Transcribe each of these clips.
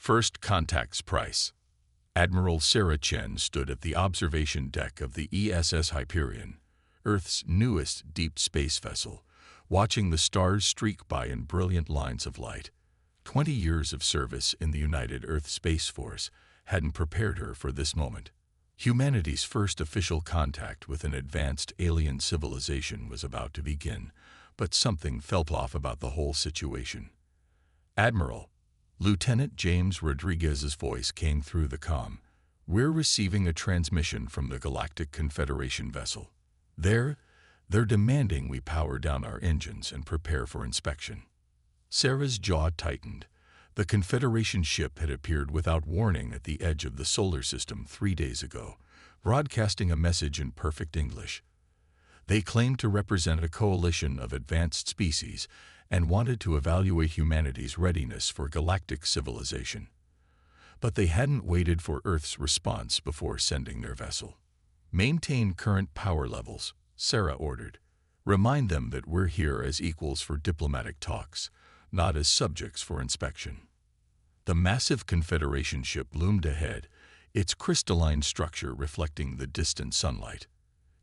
First Contact's Price. Admiral Sarah Chen stood at the observation deck of the ESS Hyperion, Earth's newest deep space vessel, watching the stars streak by in brilliant lines of light. 20 years of service in the United Earth Space Force hadn't prepared her for this moment. Humanity's first official contact with an advanced alien civilization was about to begin, but something felt off about the whole situation. "Admiral," Lieutenant James Rodriguez's voice came through the comm. "We're receiving a transmission from the Galactic Confederation vessel. They're demanding we power down our engines and prepare for inspection." Sarah's jaw tightened. The Confederation ship had appeared without warning at the edge of the solar system 3 days ago, broadcasting a message in perfect English. They claimed to represent a coalition of advanced species and wanted to evaluate humanity's readiness for galactic civilization. But they hadn't waited for Earth's response before sending their vessel. "Maintain current power levels," Sarah ordered. "Remind them that we're here as equals for diplomatic talks, not as subjects for inspection." The massive Confederation ship loomed ahead, its crystalline structure reflecting the distant sunlight.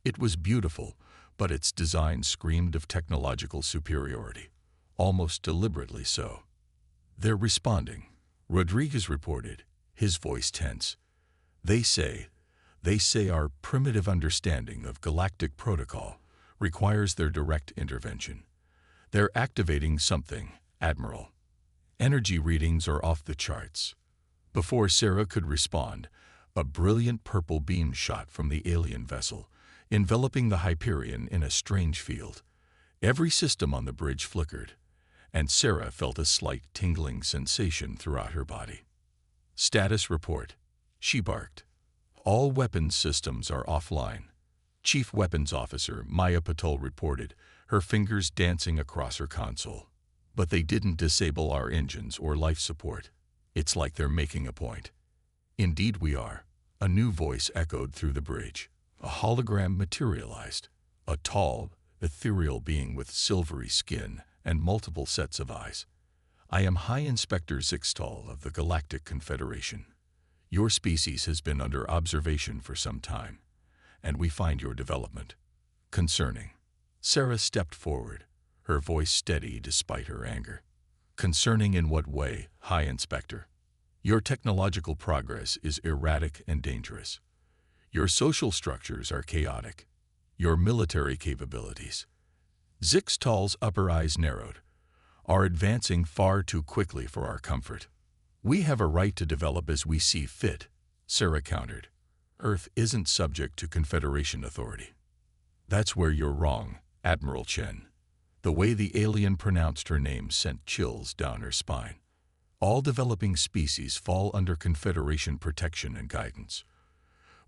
It was beautiful, but its design screamed of technological superiority, almost deliberately so. "They're responding," Rodriguez reported, his voice tense. They say our primitive understanding of galactic protocol requires their direct intervention. They're activating something, Admiral. Energy readings are off the charts." Before Sarah could respond, a brilliant purple beam shot from the alien vessel, enveloping the Hyperion in a strange field. Every system on the bridge flickered, and Sarah felt a slight tingling sensation throughout her body. "Status report," she barked. "All weapons systems are offline," Chief Weapons Officer Maya Patel reported, her fingers dancing across her console. "But they didn't disable our engines or life support. It's like they're making a point." "Indeed we are," a new voice echoed through the bridge. A hologram materialized, a tall, ethereal being with silvery skin and multiple sets of eyes. "I am High Inspector Zixtal of the Galactic Confederation. Your species has been under observation for some time, and we find your development concerning." Sarah stepped forward, her voice steady despite her anger. "Concerning in what way, High Inspector?" "Your technological progress is erratic and dangerous. Your social structures are chaotic. Your military capabilities," Zixtal's upper eyes narrowed, "are advancing far too quickly for our comfort." "We have a right to develop as we see fit," Sarah countered. "Earth isn't subject to Confederation authority." "That's where you're wrong, Admiral Chen." The way the alien pronounced her name sent chills down her spine. "All developing species fall under Confederation protection and guidance.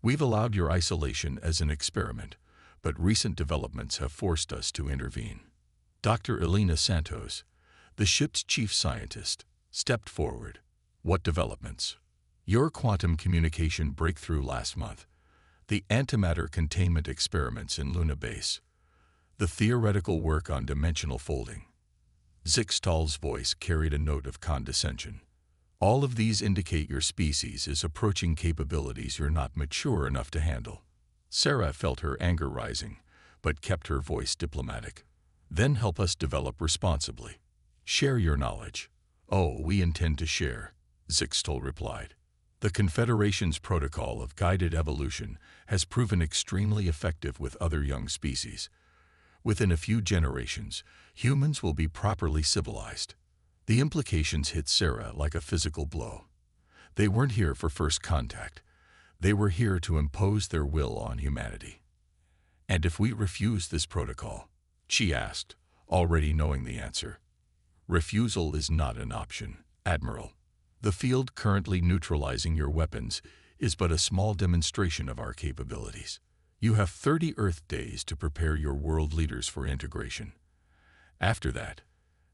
We've allowed your isolation as an experiment, but recent developments have forced us to intervene." Dr. Elena Santos, the ship's chief scientist, stepped forward. "What developments?" "Your quantum communication breakthrough last month, the antimatter containment experiments in Luna Base, the theoretical work on dimensional folding." Zixtal's voice carried a note of condescension. "All of these indicate your species is approaching capabilities you're not mature enough to handle." Sarah felt her anger rising, but kept her voice diplomatic. "Then help us develop responsibly. Share your knowledge." "Oh, we intend to share," Zixtal replied. "The Confederation's protocol of guided evolution has proven extremely effective with other young species. Within a few generations, humans will be properly civilized." The implications hit Sarah like a physical blow. They weren't here for first contact. They were here to impose their will on humanity. "And if we refuse this protocol?" she asked, already knowing the answer. "Refusal is not an option, Admiral. The field currently neutralizing your weapons is but a small demonstration of our capabilities. You have 30 Earth days to prepare your world leaders for integration. After that,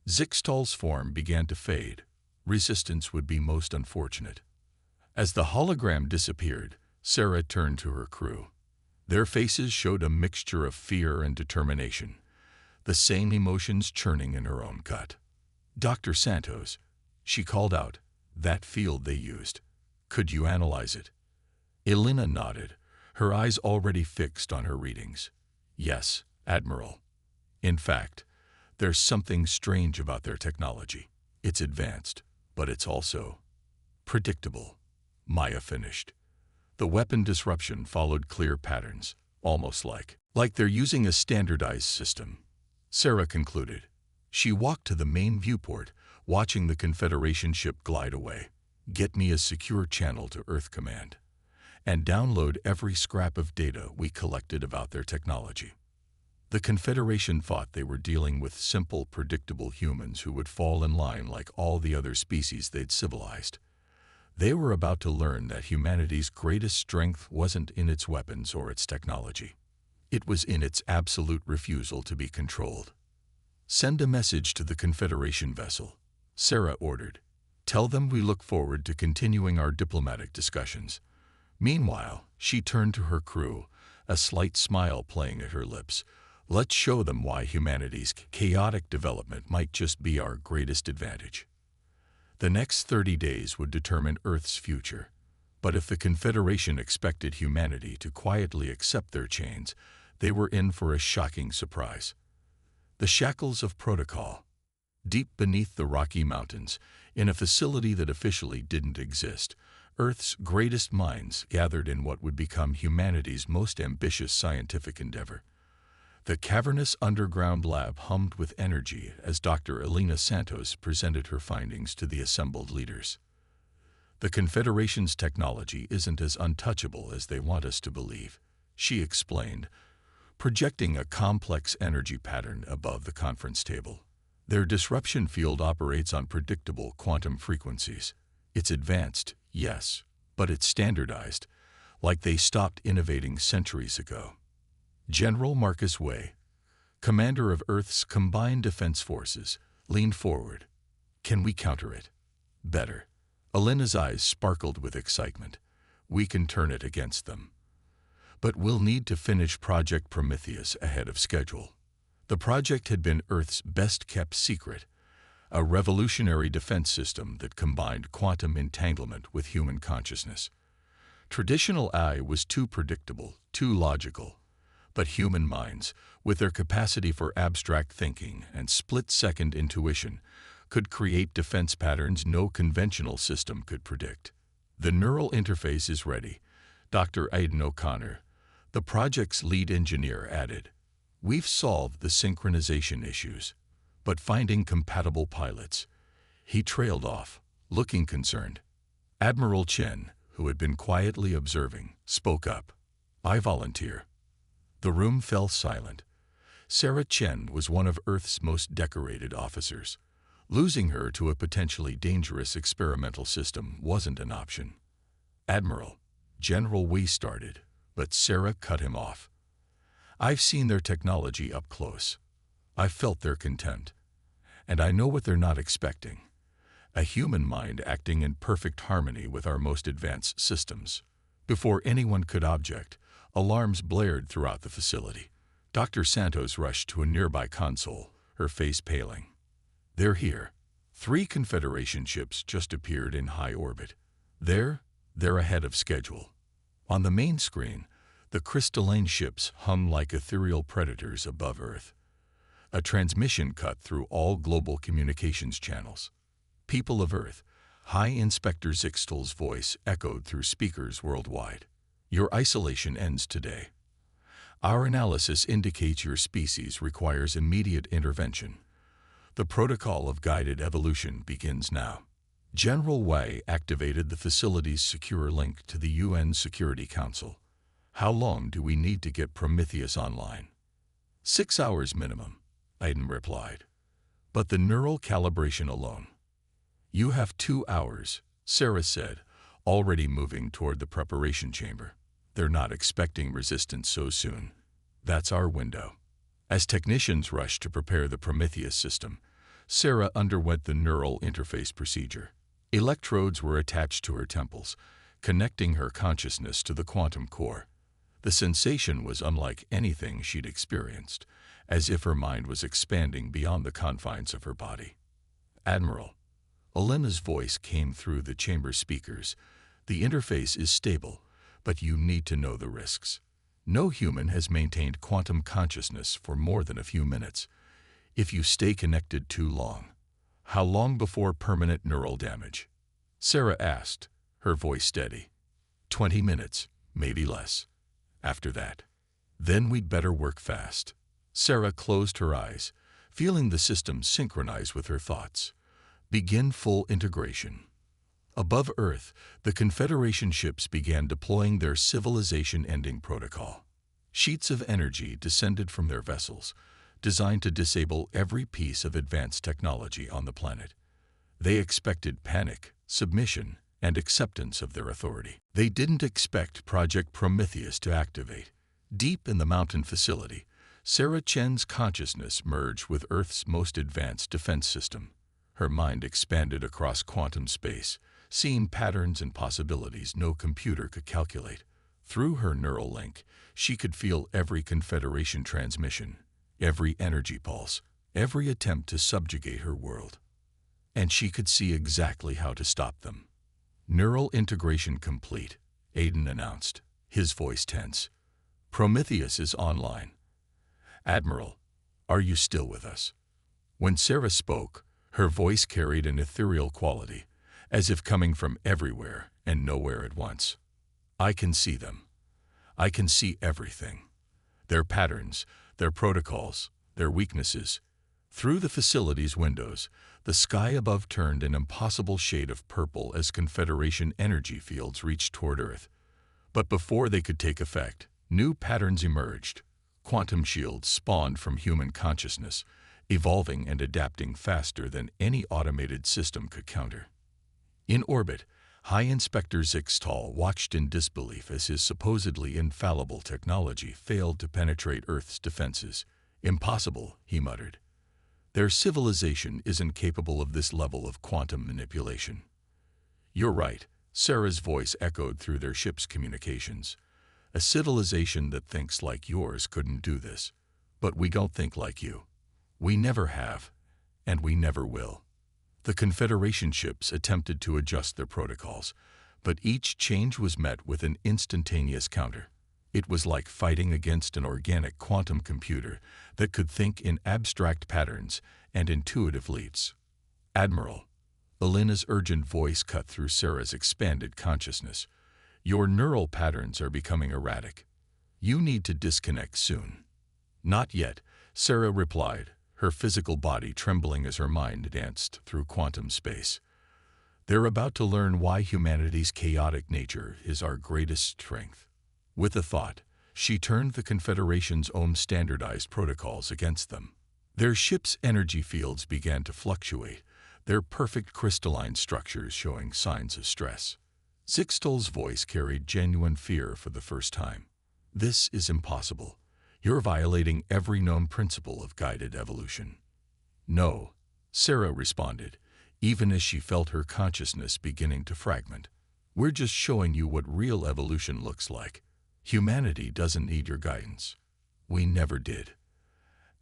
Zixtal's form began to fade. Resistance would be most unfortunate." As the hologram disappeared, Sarah turned to her crew. Their faces showed a mixture of fear and determination, the same emotions churning in her own gut. "Dr. Santos," she called out, That field they used. Could you analyze it? Elena nodded, her eyes already fixed on her readings. Yes, Admiral. In fact, there's something strange about their technology. It's advanced, but it's also predictable. Maya finished. The weapon disruption followed clear patterns, almost like they're using a standardized system. Sarah concluded. She walked to the main viewport, watching the Confederation ship glide away. Get me a secure channel to Earth Command, and download every scrap of data we collected about their technology. The Confederation thought they were dealing with simple, predictable humans who would fall in line like all the other species they'd civilized. They were about to learn that humanity's greatest strength wasn't in its weapons or its technology. It was in its absolute refusal to be controlled. Send a message to the Confederation vessel, Sarah ordered. Tell them we look forward to continuing our diplomatic discussions. Meanwhile, she turned to her crew, a slight smile playing at her lips. Let's show them why humanity's chaotic development might just be our greatest advantage. The next 30 days would determine Earth's future. But if the Confederation expected humanity to quietly accept their chains, they were in for a shocking surprise. The shackles of protocol. Deep beneath the Rocky Mountains, in a facility that officially didn't exist, Earth's greatest minds gathered in what would become humanity's most ambitious scientific endeavor. The cavernous underground lab hummed with energy as Dr. Elena Santos presented her findings to the assembled leaders. The Confederation's technology isn't as untouchable as they want us to believe, she explained, projecting a complex energy pattern above the conference table. Their disruption field operates on predictable quantum frequencies. It's advanced, yes, but it's standardized, like they stopped innovating centuries ago. General Marcus Way, commander of Earth's Combined Defense Forces, leaned forward. Can we counter it? Better. Elena's eyes sparkled with excitement. We can turn it against them. But we'll need to finish Project Prometheus ahead of schedule. The project had been Earth's best-kept secret, a revolutionary defense system that combined quantum entanglement with human consciousness. Traditional AI was too predictable, too logical. But human minds, with their capacity for abstract thinking and split-second intuition, could create defense patterns no conventional system could predict. The neural interface is ready, Dr. Aidan O'Connor, the project's lead engineer, added. We've solved the synchronization issues, but finding compatible pilots. He trailed off, looking concerned. Admiral Chen, who had been quietly observing, spoke up. I volunteer. The room fell silent. Sarah Chen was one of Earth's most decorated officers. Losing her to a potentially dangerous experimental system wasn't an option. Admiral, General Wei started, but Sarah cut him off. I've seen their technology up close. I've felt their contempt. And I know what they're not expecting. A human mind acting in perfect harmony with our most advanced systems. Before anyone could object, alarms blared throughout the facility. Dr. Santos rushed to a nearby console, her face paling. They're here. 3 Confederation ships just appeared in high orbit. They're ahead of schedule. On the main screen, the crystalline ships hum like ethereal predators above Earth. A transmission cut through all global communications channels. People of Earth, High Inspector Zixtel's voice echoed through speakers worldwide. Your isolation ends today. Our analysis indicates your species requires immediate intervention. The protocol of guided evolution begins now. General Wei activated the facility's secure link to the UN Security Council. How long do we need to get Prometheus online? 6 hours minimum, Aidan replied. But the neural calibration alone. You have 2 hours, Sarah said, already moving toward the preparation chamber. They're not expecting resistance so soon. That's our window. As technicians rushed to prepare the Prometheus system, Sarah underwent the neural interface procedure. Electrodes were attached to her temples, connecting her consciousness to the quantum core. The sensation was unlike anything she'd experienced, as if her mind was expanding beyond the confines of her body. Admiral, Elena's voice came through the chamber speakers. The interface is stable, but you need to know the risks. No human has maintained quantum consciousness for more than a few minutes. If you stay connected too long, how long before permanent neural damage? Sarah asked, her voice steady. 20 minutes, maybe less. After that, then we'd better work fast. Sarah closed her eyes, feeling the system synchronize with her thoughts. Begin full integration. Above Earth, the Confederation ships began deploying their civilization-ending protocol. Sheets of energy descended from their vessels, designed to disable every piece of advanced technology on the planet. They expected panic, submission, and acceptance of their authority. They didn't expect Project Prometheus to activate. Deep in the mountain facility, Sarah Chen's consciousness merged with Earth's most advanced defense system. Her mind expanded across quantum space, seeing patterns and possibilities no computer could calculate. Through her neural link, she could feel every Confederation transmission, every energy pulse, every attempt to subjugate her world. And she could see exactly how to stop them. Neural integration complete, Aiden announced, his voice tense. Prometheus is online. Admiral, are you still with us? When Sarah spoke, her voice carried an ethereal quality, as if coming from everywhere and nowhere at once. I can see them. I can see everything. Their patterns, their protocols, their weaknesses. Through the facility's windows, the sky above turned an impossible shade of purple as Confederation energy fields reached toward Earth. But before they could take effect, new patterns emerged. Quantum shields spawned from human consciousness, evolving and adapting faster than any automated system could counter. In orbit, High Inspector Zixtal watched in disbelief as his supposedly infallible technology failed to penetrate Earth's defenses. Impossible, he muttered. Their civilization isn't capable of this level of quantum manipulation. You're right, Sarah's voice echoed through their ship's communications. A civilization that thinks like yours couldn't do this. But we don't think like you. We never have, and we never will. The Confederation ships attempted to adjust their protocols, but each change was met with an instantaneous counter. It was like fighting against an organic quantum computer that could think in abstract patterns and intuitive leaps. Admiral, Elena's urgent voice cut through Sarah's expanded consciousness. Your neural patterns are becoming erratic. You need to disconnect soon. Not yet, Sarah replied, her physical body trembling as her mind danced through quantum space. They're about to learn why humanity's chaotic nature is our greatest strength. With a thought, she turned the Confederation's own standardized protocols against them. Their ship's energy fields began to fluctuate, their perfect crystalline structures showing signs of stress. Zixtal's voice carried genuine fear for the first time. This is impossible. You're violating every known principle of guided evolution. No, Sarah responded, even as she felt her consciousness beginning to fragment. We're just showing you what real evolution looks like. Humanity doesn't need your guidance. We never did.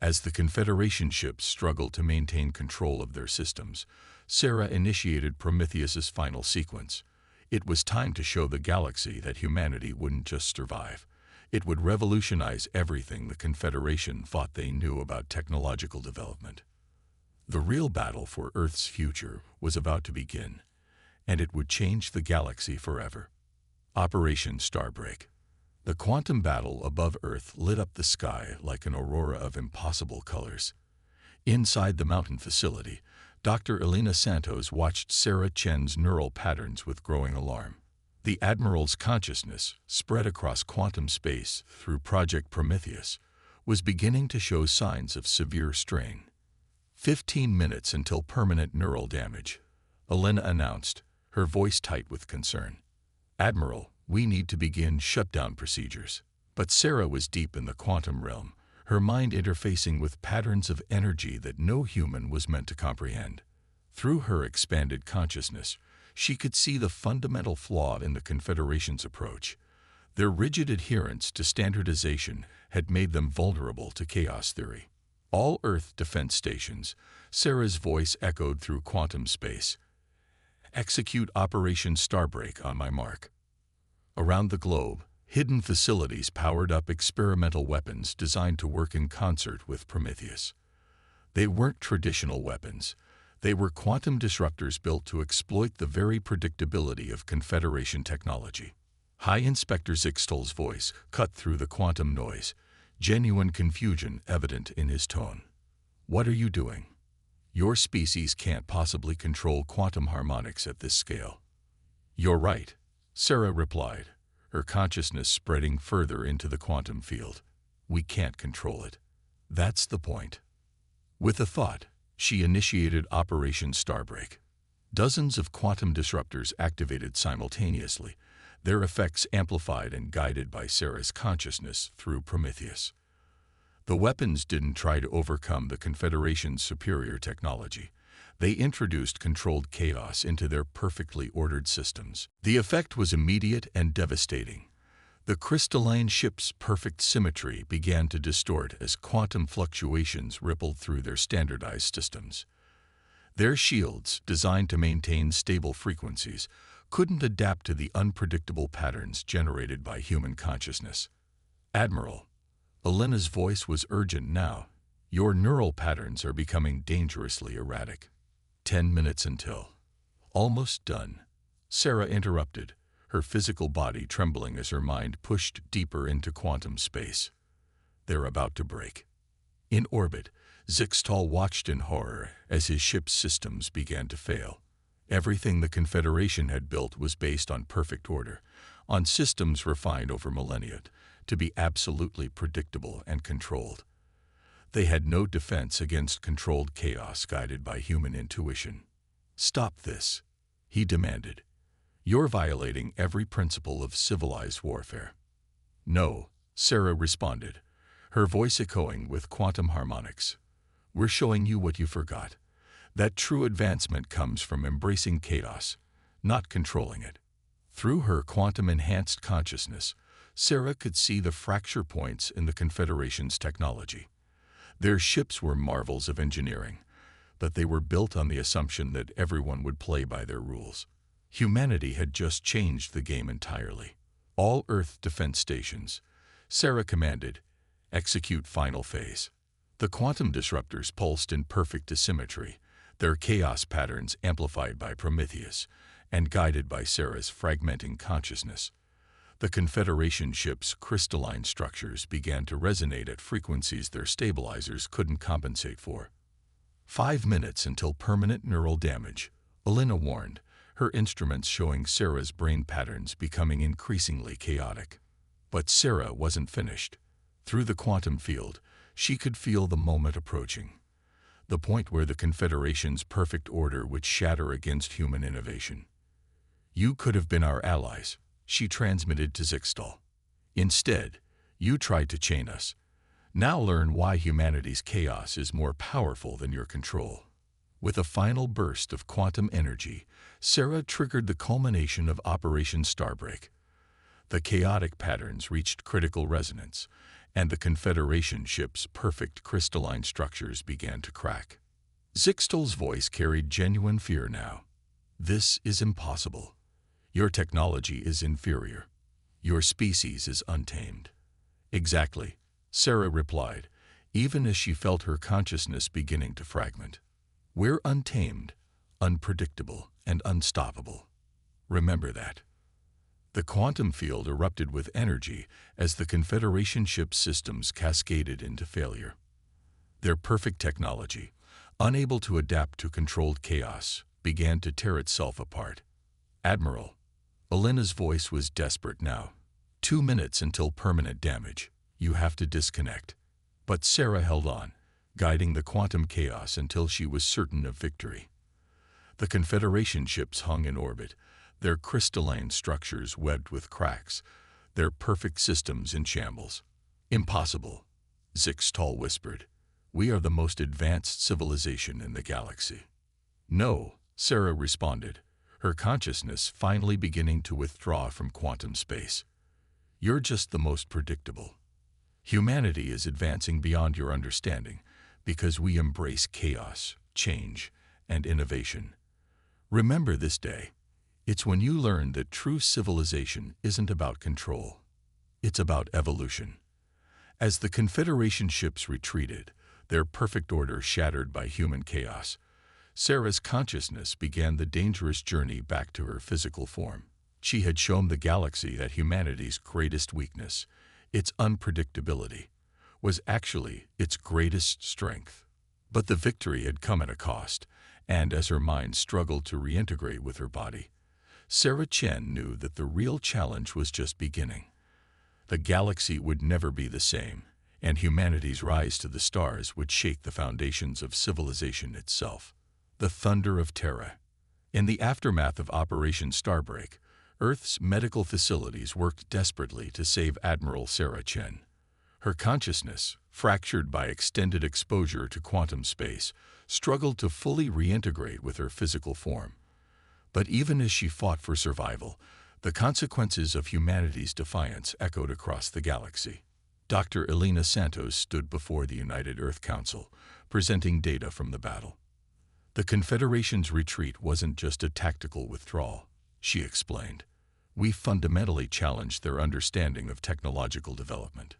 As the Confederation ships struggled to maintain control of their systems, Sarah initiated Prometheus's final sequence. It was time to show the galaxy that humanity wouldn't just survive. It would revolutionize everything the Confederation thought they knew about technological development. The real battle for Earth's future was about to begin, and it would change the galaxy forever. Operation Starbreak. The quantum battle above Earth lit up the sky like an aurora of impossible colors. Inside the mountain facility, Dr. Elena Santos watched Sarah Chen's neural patterns with growing alarm. The Admiral's consciousness, spread across quantum space through Project Prometheus, was beginning to show signs of severe strain. 15 minutes until permanent neural damage, Elena announced, her voice tight with concern. Admiral, we need to begin shutdown procedures. But Sarah was deep in the quantum realm, her mind interfacing with patterns of energy that no human was meant to comprehend. Through her expanded consciousness, she could see the fundamental flaw in the Confederation's approach. Their rigid adherence to standardization had made them vulnerable to chaos theory. All Earth defense stations, Sarah's voice echoed through quantum space. Execute Operation Starbreak on my mark. Around the globe, hidden facilities powered up experimental weapons designed to work in concert with Prometheus. They weren't traditional weapons. They were quantum disruptors built to exploit the very predictability of Confederation technology. High Inspector Zixtal's voice cut through the quantum noise, genuine confusion evident in his tone. What are you doing? Your species can't possibly control quantum harmonics at this scale. You're right, Sarah replied, her consciousness spreading further into the quantum field. We can't control it. That's the point. With a thought, she initiated Operation Starbreak. Dozens of quantum disruptors activated simultaneously, their effects amplified and guided by Sarah's consciousness through Prometheus. The weapons didn't try to overcome the Confederation's superior technology. They introduced controlled chaos into their perfectly ordered systems. The effect was immediate and devastating. The crystalline ship's perfect symmetry began to distort as quantum fluctuations rippled through their standardized systems. Their shields, designed to maintain stable frequencies, couldn't adapt to the unpredictable patterns generated by human consciousness. Admiral, Elena's voice was urgent now. Your neural patterns are becoming dangerously erratic. 10 minutes until. Almost done. Sarah interrupted, her physical body trembling as her mind pushed deeper into quantum space. They're about to break. In orbit, Zixtal watched in horror as his ship's systems began to fail. Everything the Confederation had built was based on perfect order, on systems refined over millennia, to be absolutely predictable and controlled. They had no defense against controlled chaos guided by human intuition. Stop this, he demanded. You're violating every principle of civilized warfare. No, Sarah responded, her voice echoing with quantum harmonics. We're showing you what you forgot. That true advancement comes from embracing chaos, not controlling it. Through her quantum-enhanced consciousness, Sarah could see the fracture points in the Confederation's technology. Their ships were marvels of engineering, but they were built on the assumption that everyone would play by their rules. Humanity had just changed the game entirely. All Earth defense stations, Sarah commanded, execute final phase. The quantum disruptors pulsed in perfect asymmetry, their chaos patterns amplified by Prometheus and guided by Sarah's fragmenting consciousness. The Confederation ship's crystalline structures began to resonate at frequencies their stabilizers couldn't compensate for. 5 minutes until permanent neural damage, Elena warned, her instruments showing Sarah's brain patterns becoming increasingly chaotic. But Sarah wasn't finished. Through the quantum field, she could feel the moment approaching. The point where the Confederation's perfect order would shatter against human innovation. You could have been our allies, she transmitted to Zixtal. Instead, you tried to chain us. Now learn why humanity's chaos is more powerful than your control. With a final burst of quantum energy, Sarah triggered the culmination of Operation Starbreak. The chaotic patterns reached critical resonance, and the Confederation ship's perfect crystalline structures began to crack. Zixtal's voice carried genuine fear now. This is impossible. Your technology is inferior. Your species is untamed. Exactly, Sarah replied, even as she felt her consciousness beginning to fragment. We're untamed, unpredictable, and unstoppable. Remember that. The quantum field erupted with energy as the Confederation ship's systems cascaded into failure. Their perfect technology, unable to adapt to controlled chaos, began to tear itself apart. Admiral, Elena's voice was desperate now. 2 minutes until permanent damage. You have to disconnect. But Sarah held on, guiding the quantum chaos until she was certain of victory. The Confederation ships hung in orbit, their crystalline structures webbed with cracks, their perfect systems in shambles. Impossible, Zixtal whispered. We are the most advanced civilization in the galaxy. No, Sarah responded, her consciousness finally beginning to withdraw from quantum space. You're just the most predictable. Humanity is advancing beyond your understanding because we embrace chaos, change, and innovation. Remember this day. It's when you learn that true civilization isn't about control. It's about evolution. As the Confederation ships retreated, their perfect order shattered by human chaos, Sarah's consciousness began the dangerous journey back to her physical form. She had shown the galaxy that humanity's greatest weakness, its unpredictability, was actually its greatest strength. But the victory had come at a cost, and as her mind struggled to reintegrate with her body, Sarah Chen knew that the real challenge was just beginning. The galaxy would never be the same, and humanity's rise to the stars would shake the foundations of civilization itself. The thunder of Terra. In the aftermath of Operation Starbreak, Earth's medical facilities worked desperately to save Admiral Sarah Chen. Her consciousness, fractured by extended exposure to quantum space, struggled to fully reintegrate with her physical form. But even as she fought for survival, the consequences of humanity's defiance echoed across the galaxy. Dr. Elena Santos stood before the United Earth Council, presenting data from the battle. The Confederation's retreat wasn't just a tactical withdrawal, she explained. We fundamentally challenged their understanding of technological development.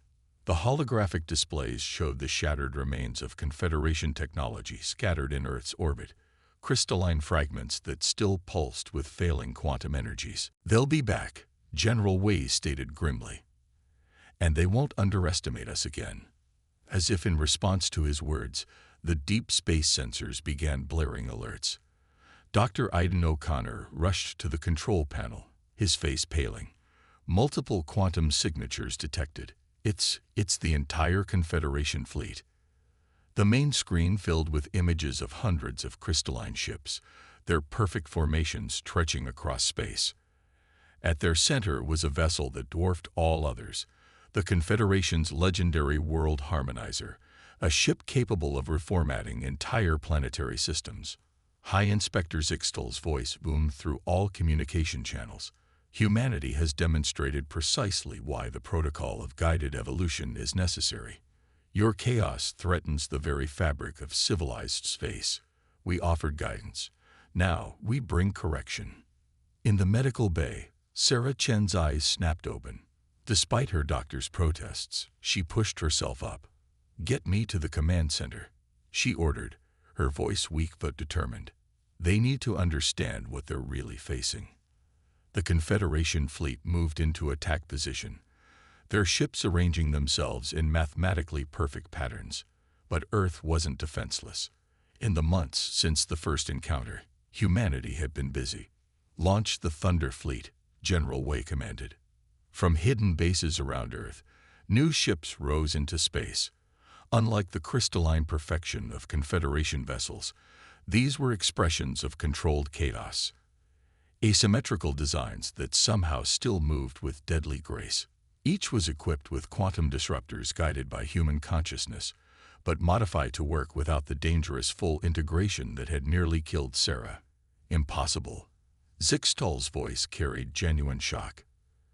The holographic displays showed the shattered remains of Confederation technology scattered in Earth's orbit, crystalline fragments that still pulsed with failing quantum energies. They'll be back, General Wei stated grimly. And they won't underestimate us again. As if in response to his words, the deep space sensors began blaring alerts. Dr. Aidan O'Connor rushed to the control panel, his face paling. Multiple quantum signatures detected. It's the entire Confederation fleet. The main screen filled with images of hundreds of crystalline ships, their perfect formations stretching across space. At their center was a vessel that dwarfed all others, the Confederation's legendary World Harmonizer, a ship capable of reformatting entire planetary systems. High Inspector Zixtal's voice boomed through all communication channels. Humanity has demonstrated precisely why the protocol of guided evolution is necessary. Your chaos threatens the very fabric of civilized space. We offered guidance. Now we bring correction. In the medical bay, Sarah Chen's eyes snapped open. Despite her doctor's protests, she pushed herself up. "Get me to the command center," she ordered, her voice weak but determined. They need to understand what they're really facing. The Confederation fleet moved into attack position, their ships arranging themselves in mathematically perfect patterns. But Earth wasn't defenseless. In the months since the first encounter, humanity had been busy. "Launch the Thunder Fleet," General Wei commanded. From hidden bases around Earth, new ships rose into space. Unlike the crystalline perfection of Confederation vessels, these were expressions of controlled chaos. Asymmetrical designs that somehow still moved with deadly grace. Each was equipped with quantum disruptors guided by human consciousness, but modified to work without the dangerous full integration that had nearly killed Sarah. "Impossible." Zixtal's voice carried genuine shock.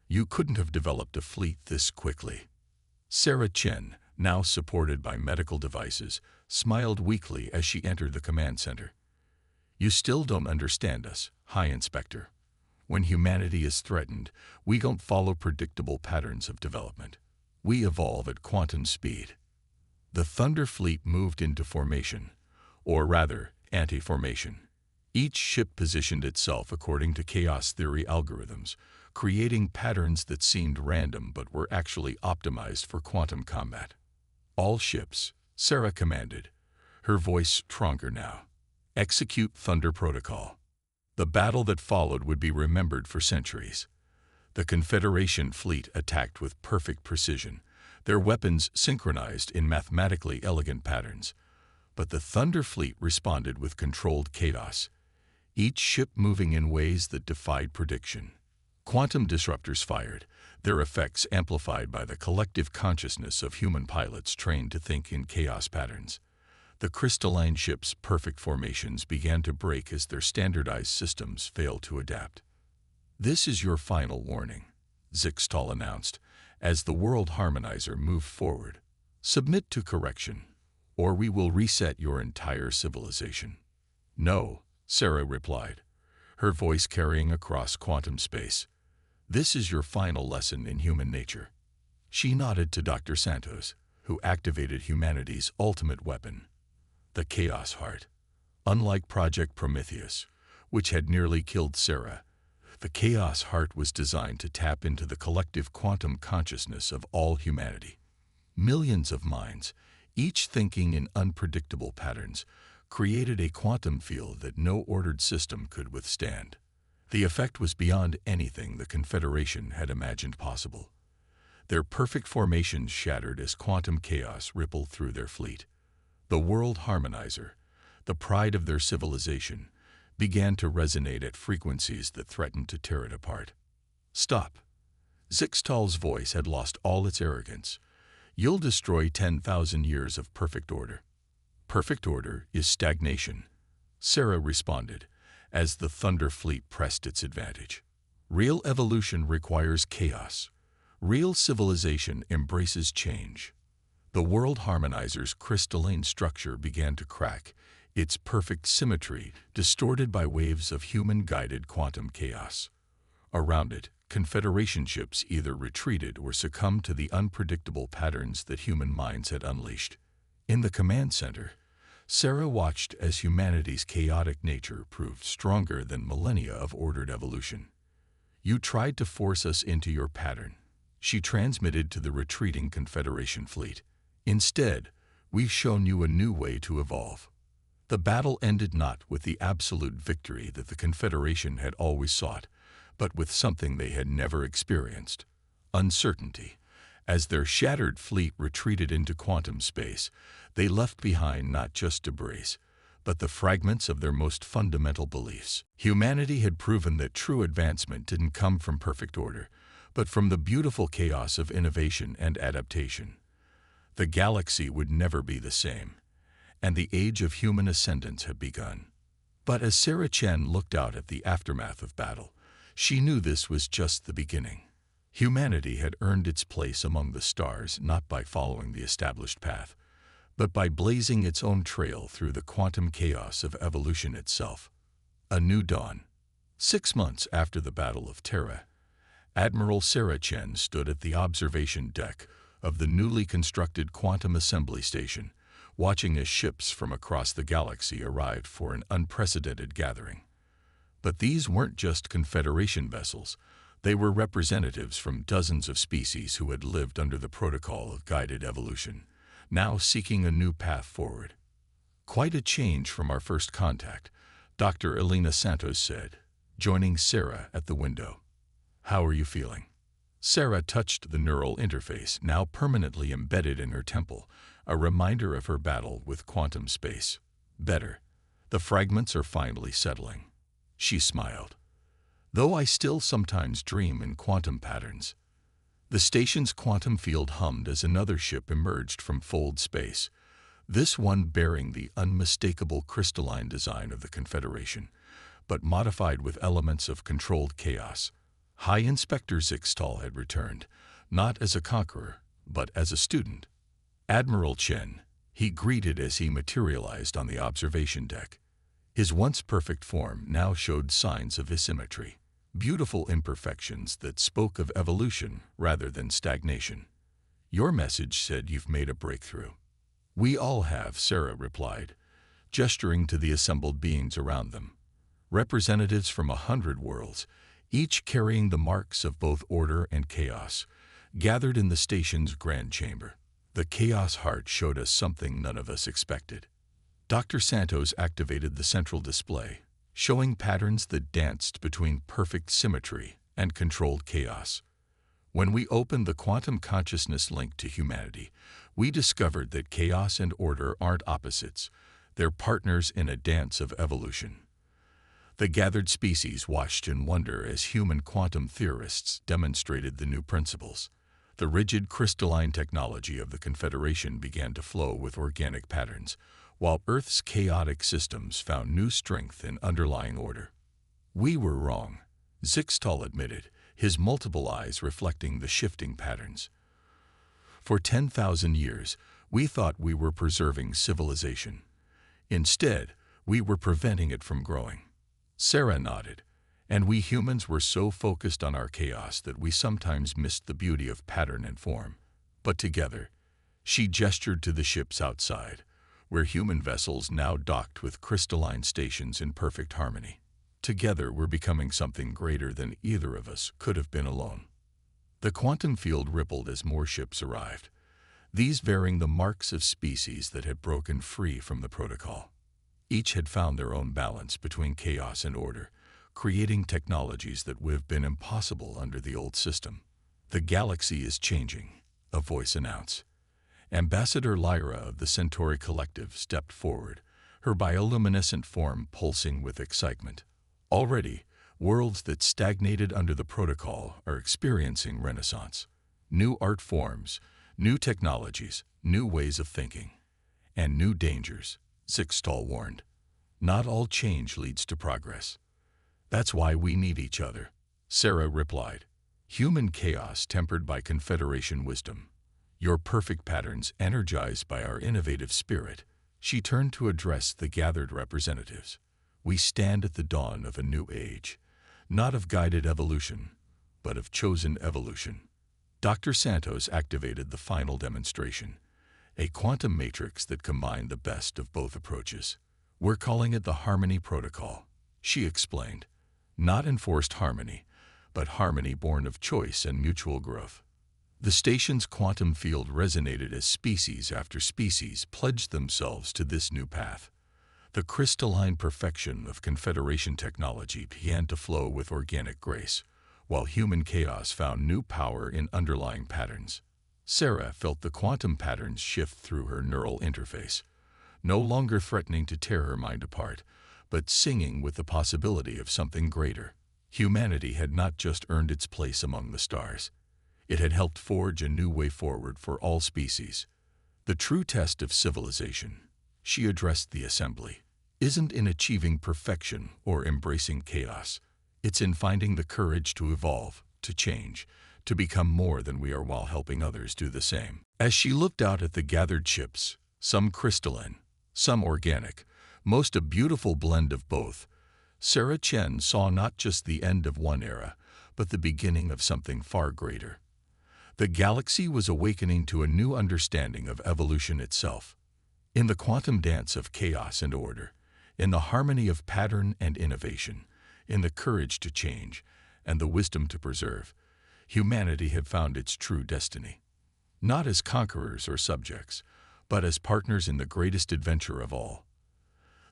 "You couldn't have developed a fleet this quickly." Sarah Chen, now supported by medical devices, smiled weakly as she entered the command center. "You still don't understand us, High Inspector. When humanity is threatened, we don't follow predictable patterns of development. We evolve at quantum speed." The Thunder Fleet moved into formation, or rather, anti-formation. Each ship positioned itself according to chaos theory algorithms, creating patterns that seemed random but were actually optimized for quantum combat. "All ships," Sarah commanded, her voice stronger now. "Execute Thunder Protocol." The battle that followed would be remembered for centuries. The Confederation fleet attacked with perfect precision, their weapons synchronized in mathematically elegant patterns. But the Thunder Fleet responded with controlled chaos, each ship moving in ways that defied prediction. Quantum disruptors fired, their effects amplified by the collective consciousness of human pilots trained to think in chaos patterns. The crystalline ship's perfect formations began to break as their standardized systems failed to adapt. "This is your final warning," Zixtal announced, as the World Harmonizer moved forward. "Submit to correction, or we will reset your entire civilization." "No," Sarah replied, her voice carrying across quantum space. "This is your final lesson in human nature." She nodded to Dr. Santos, who activated humanity's ultimate weapon, the Chaos Heart. Unlike Project Prometheus, which had nearly killed Sarah, the Chaos Heart was designed to tap into the collective quantum consciousness of all humanity. Millions of minds, each thinking in unpredictable patterns, created a quantum field that no ordered system could withstand. The effect was beyond anything the Confederation had imagined possible. Their perfect formations shattered as quantum chaos rippled through their fleet. The World Harmonizer, the pride of their civilization, began to resonate at frequencies that threatened to tear it apart. "Stop." Zixtal's voice had lost all its arrogance. "You'll destroy 10,000 years of perfect order." "Perfect order is stagnation," Sarah responded, as the Thunder Fleet pressed its advantage. "Real evolution requires chaos. Real civilization embraces change." The World Harmonizer's crystalline structure began to crack, its perfect symmetry distorted by waves of human-guided quantum chaos. Around it, Confederation ships either retreated or succumbed to the unpredictable patterns that human minds had unleashed. In the command center, Sarah watched as humanity's chaotic nature proved stronger than millennia of ordered evolution. "You tried to force us into your pattern," she transmitted to the retreating Confederation fleet. "Instead, we've shown you a new way to evolve." The battle ended not with the absolute victory that the Confederation had always sought, but with something they had never experienced: uncertainty. As their shattered fleet retreated into quantum space, they left behind not just debris, but the fragments of their most fundamental beliefs. Humanity had proven that true advancement didn't come from perfect order, but from the beautiful chaos of innovation and adaptation. The galaxy would never be the same, and the age of human ascendance had begun. But as Sarah Chen looked out at the aftermath of battle, she knew this was just the beginning. Humanity had earned its place among the stars not by following the established path, but by blazing its own trail through the quantum chaos of evolution itself. A new dawn. 6 months after the Battle of Terra, Admiral Sarah Chen stood at the observation deck of the newly constructed Quantum Assembly Station, watching as ships from across the galaxy arrived for an unprecedented gathering. But these weren't just Confederation vessels. They were representatives from dozens of species who had lived under the protocol of guided evolution, now seeking a new path forward. "Quite a change from our first contact," Dr. Elena Santos said, joining Sarah at the window. "How are you feeling?" Sarah touched the neural interface now permanently embedded in her temple, a reminder of her battle with quantum space. "Better. The fragments are finally settling." She smiled. "Though I still sometimes dream in quantum patterns." The station's quantum field hummed as another ship emerged from fold space, this one bearing the unmistakable crystalline design of the Confederation, but modified with elements of controlled chaos. High Inspector Zixtal had returned, not as a conqueror, but as a student. "Admiral Chen," he greeted as he materialized on the observation deck. His once perfect form now showed signs of asymmetry, beautiful imperfections that spoke of evolution rather than stagnation. "Your message said you've made a breakthrough." "We all have," Sarah replied, gesturing to the assembled beings around them. Representatives from 100 worlds, each carrying the marks of both order and chaos, gathered in the station's grand chamber. The Chaos Heart showed us something none of us expected. Dr. Santos activated the central display, showing patterns that danced between perfect symmetry and controlled chaos. When we opened the quantum consciousness link to humanity, we discovered that chaos and order aren't opposites, they're partners in a dance of evolution. The gathered species watched in wonder as human quantum theorists demonstrated the new principles. The rigid crystalline technology of the Confederation began to flow with organic patterns, while Earth's chaotic systems found new strength in underlying order. "We were wrong," Zixtal admitted, his multiple eyes reflecting the shifting patterns. "For 10,000 years, we thought we were preserving civilization. Instead, we were preventing it from growing." Sarah nodded, And we humans were so focused on our chaos that we sometimes missed the beauty of pattern and form. But together, she gestured to the ships outside, where human vessels now docked with crystalline stations in perfect harmony. Together, we're becoming something greater than either of us could have been alone. The quantum field rippled as more ships arrived, these bearing the marks of species that had broken free from the protocol. Each had found their own balance between chaos and order, creating technologies that would have been impossible under the old system. "The galaxy is changing," a voice announced. Ambassador Lyra of the Centauri Collective stepped forward, her bioluminescent form pulsing with excitement. Already, worlds that stagnated under the protocol are experiencing renaissance. New art forms, new technologies, new ways of thinking, and new dangers, Zixtal warned. Not all change leads to progress. "That's why we need each other," Sarah replied. "Human chaos tempered by Confederation wisdom. Your perfect patterns energized by our innovative spirit." She turned to address the gathered representatives. "We stand at the dawn of a new age, not of guided evolution, but of chosen evolution." Dr. Santos activated the final demonstration, a quantum matrix that combined the best of both approaches. "We're calling it the Harmony Protocol," she explained. "Not enforced harmony, but harmony born of choice and mutual growth." The station's quantum field resonated as species after species pledged themselves to this new path. The crystalline perfection of Confederation technology began to flow with organic grace, while human chaos found new power in underlying patterns. Sarah felt the quantum patterns shift through her neural interface, no longer threatening to tear her mind apart, but singing with the possibility of something greater. Humanity had not just earned its place among the stars. It had helped forge a new way forward for all species. "The true test of civilization," she addressed the assembly, "isn't in achieving perfection or embracing chaos. It's in finding the courage to evolve, to change, to become more than we are while helping others do the same." As she looked out at the gathered ships, some crystalline, some organic, most a beautiful blend of both, Sarah Chen saw not just the end of one era, but the beginning of something far greater. The galaxy was awakening to a new understanding of evolution itself. In the quantum dance of chaos and order, in the harmony of pattern and innovation, in the courage to change and the wisdom to preserve, humanity had found its true destiny. Not as conquerors or subjects, but as partners in the greatest adventure of all,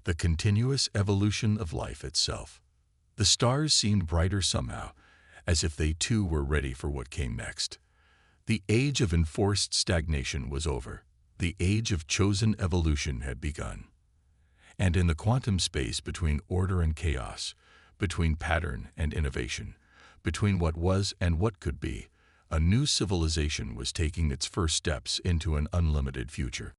the continuous evolution of life itself. The stars seemed brighter somehow, as if they too were ready for what came next. The age of enforced stagnation was over. The age of chosen evolution had begun. And in the quantum space between order and chaos, between pattern and innovation, between what was and what could be, a new civilization was taking its first steps into an unlimited future.